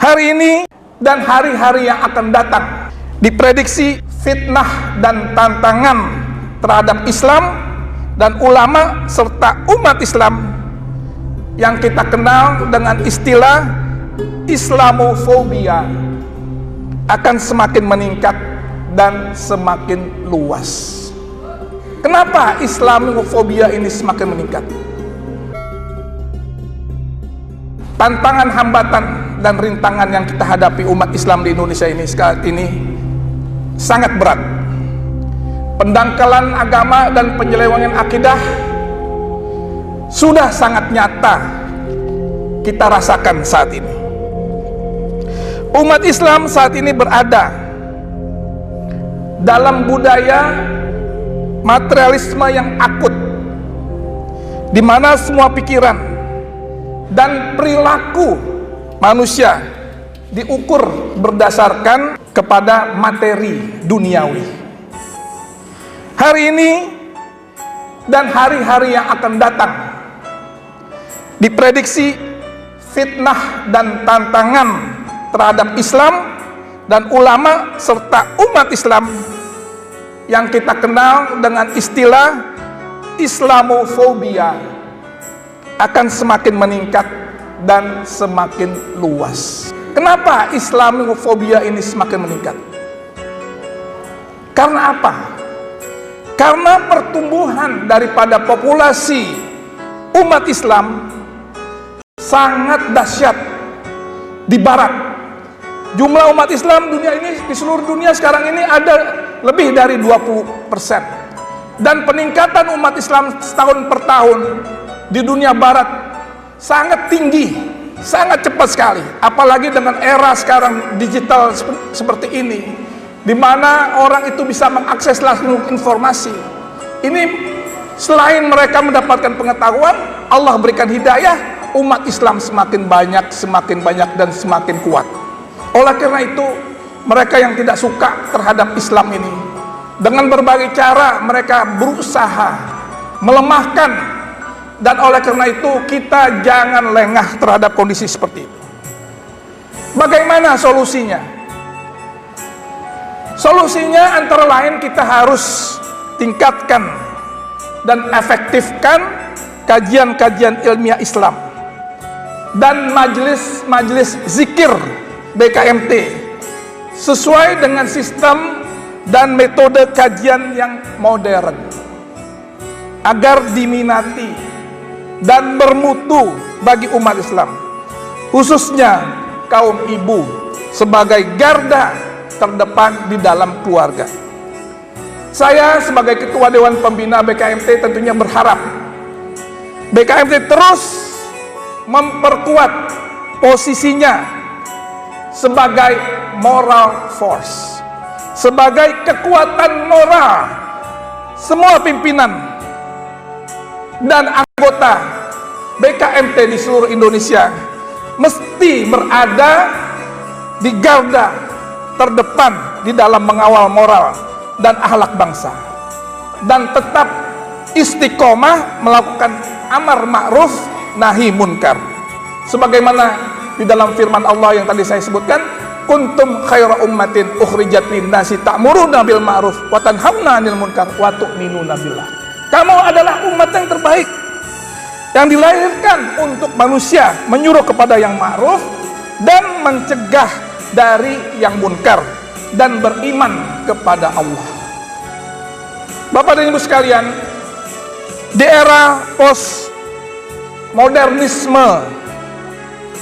Hari ini dan hari-hari yang akan datang diprediksi fitnah dan tantangan terhadap Islam dan ulama serta umat Islam yang kita kenal dengan istilah Islamofobia akan semakin meningkat dan semakin luas. Kenapa Islamofobia ini semakin meningkat? Tantangan, hambatan, dan rintangan yang kita hadapi umat Islam di Indonesia ini saat ini sangat berat. Pendangkalan agama dan penyelewengan akidah sudah sangat nyata kita rasakan saat ini. Umat Islam saat ini berada dalam budaya materialisme yang akut, di mana semua pikiran dan perilaku manusia diukur berdasarkan kepada materi duniawi. Hari ini dan hari-hari yang akan datang diprediksi fitnah dan tantangan terhadap Islam dan ulama serta umat Islam yang kita kenal dengan istilah Islamofobia akan semakin meningkat dan semakin luas. Kenapa Islamofobia ini semakin meningkat? Karena apa? Karena pertumbuhan daripada populasi umat Islam sangat dahsyat di barat. Jumlah umat Islam dunia ini, di seluruh dunia sekarang ini ada lebih dari 20%. Dan peningkatan umat Islam setahun per tahun di dunia barat sangat tinggi, sangat cepat sekali. Apalagi dengan era sekarang digital seperti ini, di mana orang itu bisa mengakses langsung informasi. Ini selain mereka mendapatkan pengetahuan, Allah berikan hidayah, umat Islam semakin banyak dan semakin kuat. Oleh karena itu, mereka yang tidak suka terhadap Islam ini, dengan berbagai cara mereka berusaha melemahkan. Dan oleh karena itu kita jangan lengah terhadap kondisi seperti itu. Bagaimana solusinya? Solusinya antara lain kita harus tingkatkan dan efektifkan kajian-kajian ilmiah Islam dan majelis zikir BKMT sesuai dengan sistem dan metode kajian yang modern agar diminati dan bermutu bagi umat Islam, khususnya kaum ibu sebagai garda terdepan di dalam keluarga. Saya sebagai Ketua Dewan Pembina BKMT tentunya berharap BKMT terus memperkuat posisinya sebagai moral force, sebagai kekuatan moral. Semua pimpinan dan anggota BKMT di seluruh Indonesia mesti berada di garda terdepan di dalam mengawal moral dan akhlak bangsa, dan tetap istiqomah melakukan amar ma'ruf nahi munkar, sebagaimana di dalam firman Allah yang tadi saya sebutkan, kuntum khaira ummatin ukhrijat lin-nasi ta'muruna bil ma'ruf wa tanhauna 'anil munkar wa tu'minuna billah. Kamu adalah umat yang terbaik, yang dilahirkan untuk manusia, menyuruh kepada yang ma'ruf dan mencegah dari yang munkar, dan beriman kepada Allah. Bapak dan Ibu sekalian, di era postmodernisme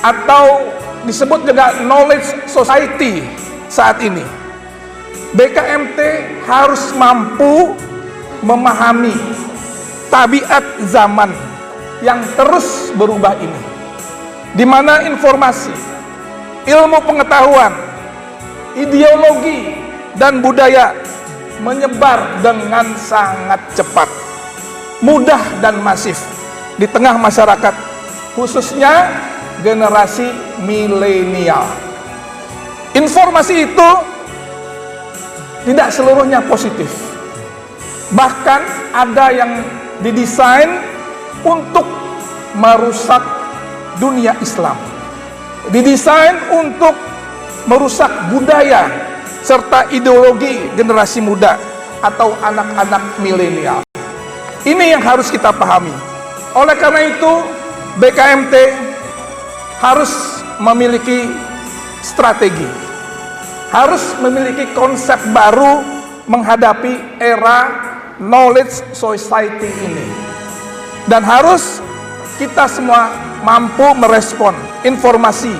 atau disebut juga knowledge society saat ini, BKMT harus mampu memahami tabiat zaman yang terus berubah ini, di mana informasi, ilmu pengetahuan, ideologi, dan budaya menyebar dengan sangat cepat, mudah, dan masif di tengah masyarakat, khususnya generasi milenial. Informasi itu tidak seluruhnya positif. Bahkan ada yang didesain untuk merusak dunia Islam, didesain untuk merusak budaya serta ideologi generasi muda atau anak-anak milenial. Ini yang harus kita pahami. Oleh karena itu, BKMT harus memiliki strategi, harus memiliki konsep baru menghadapi era knowledge society ini, dan harus kita semua mampu merespon informasi,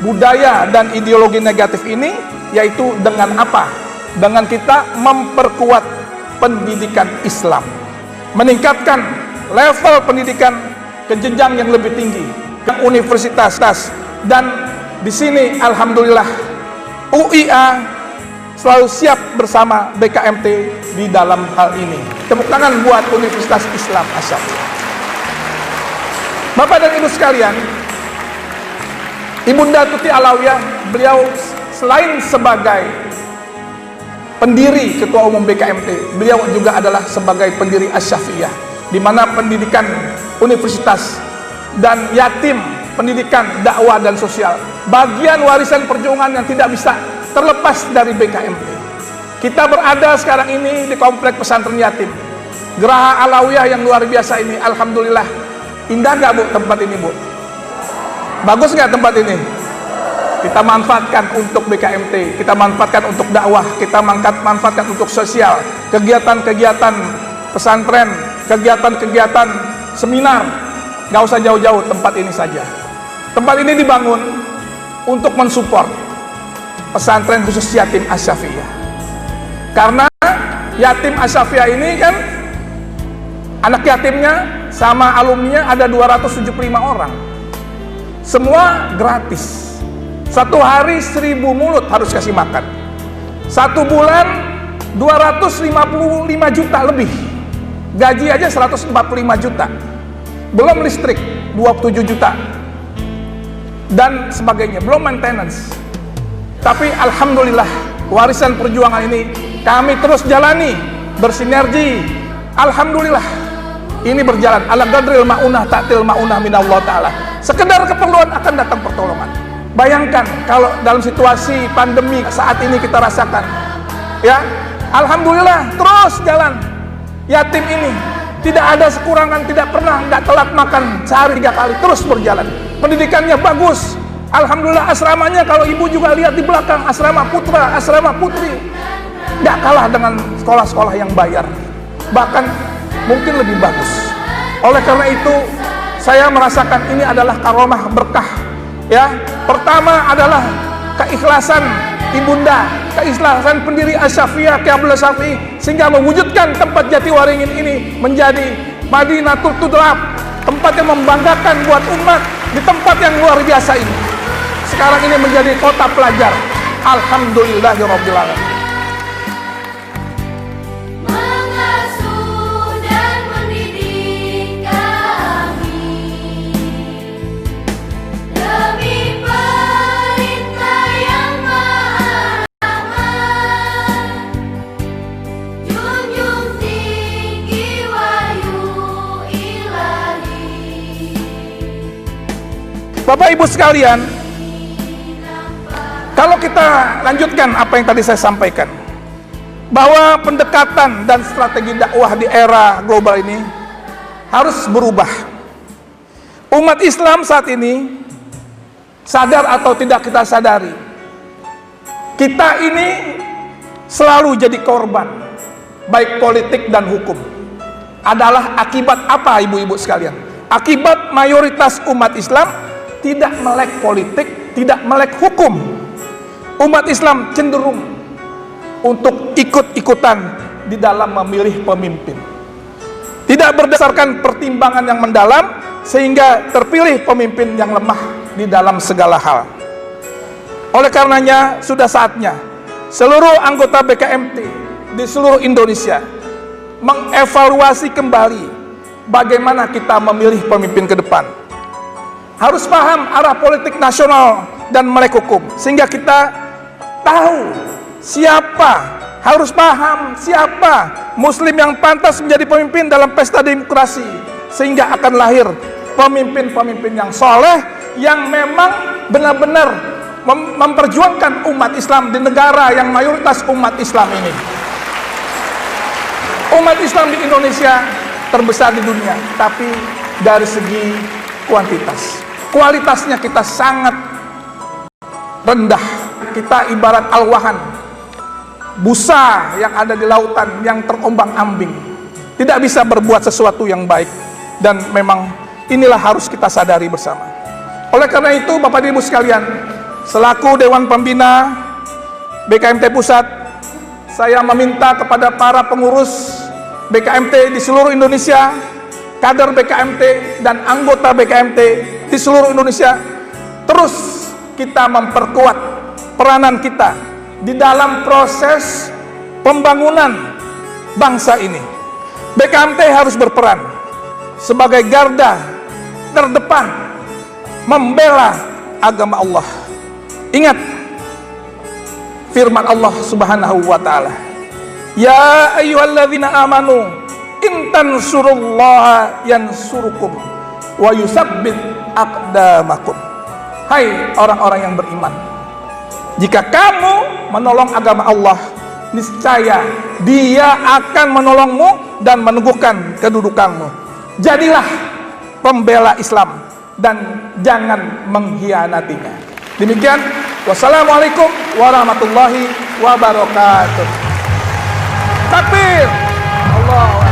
budaya, dan ideologi negatif ini, yaitu dengan apa? Dengan kita memperkuat pendidikan Islam, meningkatkan level pendidikan ke jenjang yang lebih tinggi, ke universitas. Dan di sini alhamdulillah UIA selalu siap bersama BKMT di dalam hal ini. Tepuk tangan buat Universitas Islam Asy-Syafi'iyah. Bapak dan Ibu sekalian, Ibunda Tuti Alawiyah, beliau selain sebagai pendiri Ketua Umum BKMT, beliau juga adalah sebagai pendiri Asy-Syafi'iyah, di mana pendidikan universitas dan yatim, pendidikan, dakwah, dan sosial, bagian warisan perjuangan yang tidak bisa terlepas dari BKMT. Kita berada sekarang ini di komplek pesantren yatim, Geraha Alawiyah yang luar biasa ini. Alhamdulillah, indah nggak Bu tempat ini Bu? Bagus nggak tempat ini? Kita manfaatkan untuk BKMT, kita manfaatkan untuk dakwah, kita manfaatkan untuk sosial, kegiatan-kegiatan pesantren, kegiatan-kegiatan seminar. Nggak usah jauh-jauh, tempat ini saja. Tempat ini dibangun untuk mensupport pesantren khusus yatim Asy-Syafi'iyah. Karena yatim Asy-Syafi'iyah ini kan anak yatimnya sama alumninya ada 275 orang. Semua gratis. Satu hari 1000 mulut harus kasih makan. Satu bulan 255 juta lebih. Gaji aja 145 juta. Belum listrik 27 juta. Dan sebagainya, belum maintenance. Tapi alhamdulillah, warisan perjuangan ini kami terus jalani, bersinergi. Alhamdulillah, ini berjalan ala qadril ma'unah ta'til ma'unah minallah ta'ala. Sekedar keperluan akan datang pertolongan. Bayangkan kalau dalam situasi pandemi saat ini kita rasakan, ya, alhamdulillah terus jalan. Yatim ini tidak ada sekurangan, tidak pernah nggak telat makan sehari 3 kali, terus berjalan. Pendidikannya bagus, alhamdulillah. Asramanya kalau ibu juga lihat di belakang, asrama putra, asrama putri, nggak kalah dengan sekolah-sekolah yang bayar, bahkan mungkin lebih bagus. Oleh karena itu, saya merasakan ini adalah karomah berkah. Ya, pertama adalah keikhlasan ibunda, keikhlasan pendiri Asy-Syafi'iyah Kyai Abdullah Syafi'i, sehingga mewujudkan tempat Jatiwaringin ini menjadi Madinatul Tudlab, tempat yang membanggakan buat umat di tempat yang luar biasa ini. Sekarang ini menjadi kota pelajar. Alhamdulillahirabbil alamin. Bapak Ibu sekalian, kalau kita lanjutkan apa yang tadi saya sampaikan, bahwa pendekatan dan strategi dakwah di era global ini harus berubah. Umat Islam saat ini, sadar atau tidak kita sadari, kita ini selalu jadi korban, baik politik dan hukum. Adalah akibat apa ibu-ibu sekalian? Akibat mayoritas umat Islam tidak melek politik, tidak melek hukum. Umat Islam cenderung untuk ikut-ikutan di dalam memilih pemimpin, tidak berdasarkan pertimbangan yang mendalam, sehingga terpilih pemimpin yang lemah di dalam segala hal. Oleh karenanya, sudah saatnya seluruh anggota BKMT di seluruh Indonesia mengevaluasi kembali bagaimana kita memilih pemimpin ke depan. Harus paham arah politik nasional dan melek hukum, sehingga kita tahu siapa, harus paham siapa muslim yang pantas menjadi pemimpin dalam pesta demokrasi, sehingga akan lahir pemimpin-pemimpin yang soleh, yang memang benar-benar memperjuangkan umat Islam di negara yang mayoritas umat Islam ini. Umat Islam di Indonesia terbesar di dunia, tapi dari segi kuantitas, kualitasnya kita sangat rendah. Kita ibarat al-wahan, busa yang ada di lautan yang terombang-ambing, tidak bisa berbuat sesuatu yang baik. Dan memang inilah harus kita sadari bersama. Oleh karena itu, Bapak Ibu sekalian, selaku Dewan Pembina BKMT Pusat, saya meminta kepada para pengurus BKMT di seluruh Indonesia, kader BKMT dan anggota BKMT di seluruh Indonesia, terus kita memperkuat peranan kita di dalam proses pembangunan bangsa ini. BKMT harus berperan sebagai garda terdepan membela agama Allah. Ingat firman Allah Subhanahu wa taala, ya ayyuhalladzina amanu in tansurullaha yansurukum wa yusabbit aqdamakum. Hai orang-orang yang beriman, jika kamu menolong agama Allah, niscaya Dia akan menolongmu dan meneguhkan kedudukanmu. Jadilah pembela Islam dan jangan mengkhianatinya. Demikian, wassalamualaikum warahmatullahi wabarakatuh. Takbir. Allahu Akbar.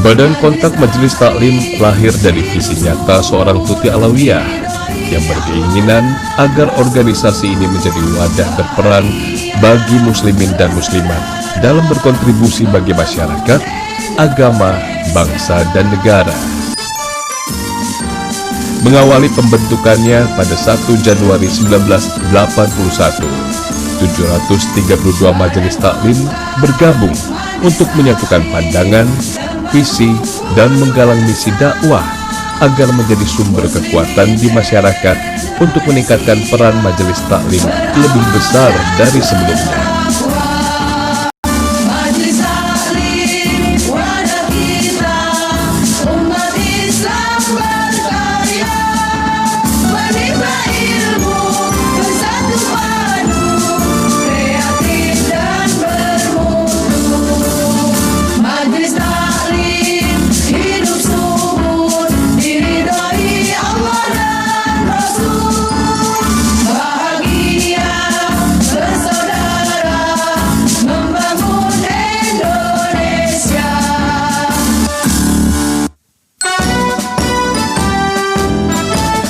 Badan Kontak Majelis Taklim lahir dari visi nyata seorang Tuti Alawiyah yang berkeinginan agar organisasi ini menjadi wadah berperan bagi muslimin dan muslimat dalam berkontribusi bagi masyarakat, agama, bangsa, dan negara. Mengawali pembentukannya pada 1 Januari 1981, 732 majelis taklim bergabung untuk menyatukan pandangan, visi, dan menggalang misi dakwah agar menjadi sumber kekuatan di masyarakat untuk meningkatkan peran majelis taklim lebih besar dari sebelumnya.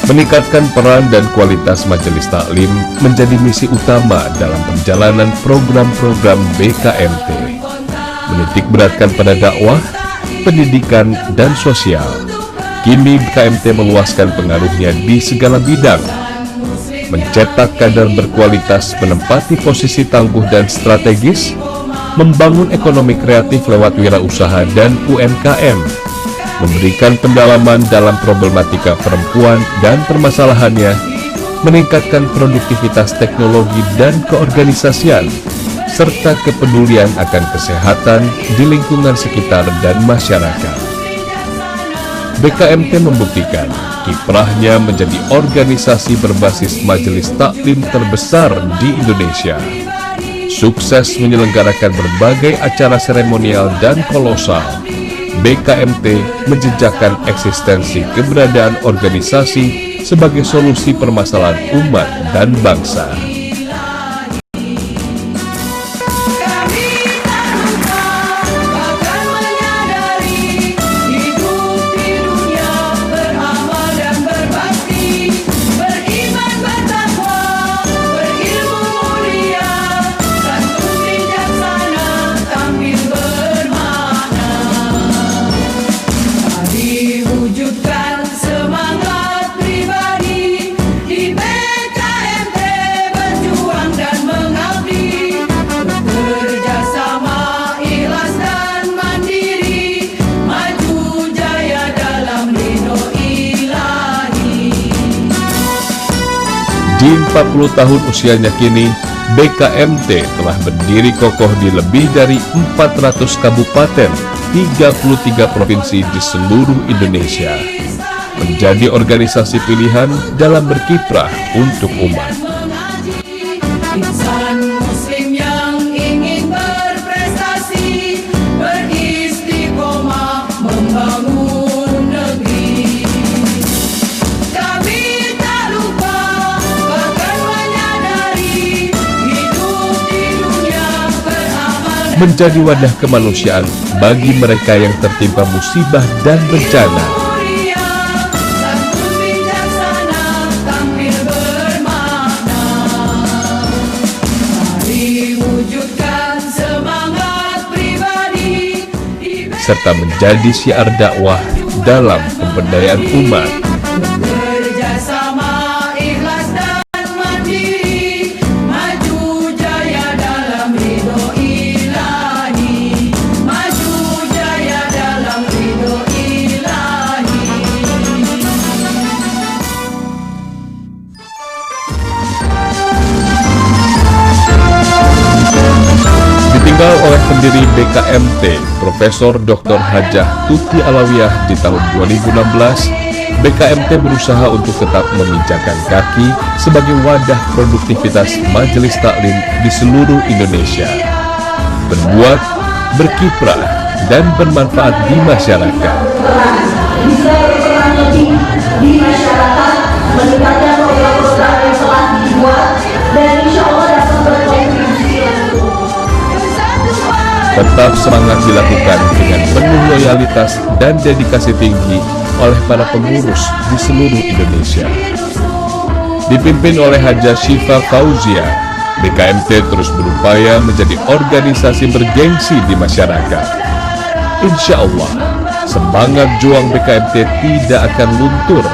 Meningkatkan peran dan kualitas majelis taklim menjadi misi utama dalam perjalanan program-program BKMT. Menitik beratkan pada dakwah, pendidikan, dan sosial. Kini BKMT meluaskan pengaruhnya di segala bidang. Mencetak kader berkualitas menempati posisi tangguh dan strategis, membangun ekonomi kreatif lewat wirausaha dan UMKM, memberikan pendalaman dalam problematika perempuan dan permasalahannya, meningkatkan produktivitas teknologi dan keorganisasian, serta kepedulian akan kesehatan di lingkungan sekitar dan masyarakat. BKMT membuktikan kiprahnya menjadi organisasi berbasis majelis taklim terbesar di Indonesia. Sukses menyelenggarakan berbagai acara seremonial dan kolosal, BKMT menjejakkan eksistensi keberadaan organisasi sebagai solusi permasalahan umat dan bangsa. Di 40 tahun usianya kini, BKMT telah berdiri kokoh di lebih dari 400 kabupaten, 33 provinsi di seluruh Indonesia. Menjadi organisasi pilihan dalam berkiprah untuk umat. Insan muslim yang ingin berprestasi, beristiqomah membangun negeri. Kami tak lupa, bahkan menyadari hidup di dunia beramal. Menjadi wadah kemanusiaan bagi mereka yang tertimpa musibah dan bencana. Serta menjadi syiar dakwah dalam pemberdayaan umat. Bekerjasama ikhlas dan mandiri, maju jaya dalam ridho ilahi, maju jaya dalam ridho ilahi. Ditinggal oleh pendiri BKMT, Profesor Dr. Hajah Tuti Alawiyah di tahun 2016, BKMT berusaha untuk tetap memijakkan kaki sebagai wadah produktivitas majelis taklim di seluruh Indonesia. Berbuat, berkiprah, dan bermanfaat di masyarakat. Bisa berperan lebih di masyarakat, meningkatkan program-program yang telah dibuat, dan insya Allah dapat berkontribusi Tetap semangat dilakukan dengan penuh loyalitas dan dedikasi tinggi oleh para pengurus di seluruh Indonesia. Dipimpin oleh Hajah Syifa Fauzia, BKMT terus berupaya menjadi organisasi bergengsi di masyarakat. Insya Allah, semangat juang BKMT tidak akan luntur.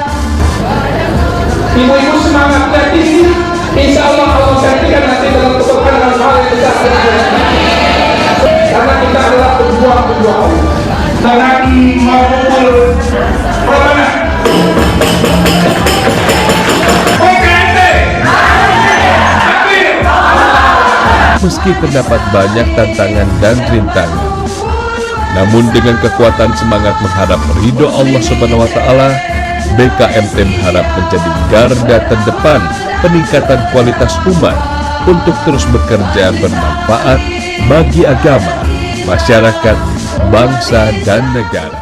Ibu-ibu semangatnya tinggi, insya Allah Allah gantikan nanti dalam keberkahan hal yang besar. Karena kita adalah pejuang-pejuang. Jangan memukul Romana. Meski terdapat banyak tantangan dan rintangan, namun dengan kekuatan semangat mengharap ridho Allah Subhanahu wa Ta'ala, BKMT mengharap menjadi garda terdepan peningkatan kualitas umat untuk terus bekerja bermanfaat bagi agama, masyarakat, bangsa, dan negara.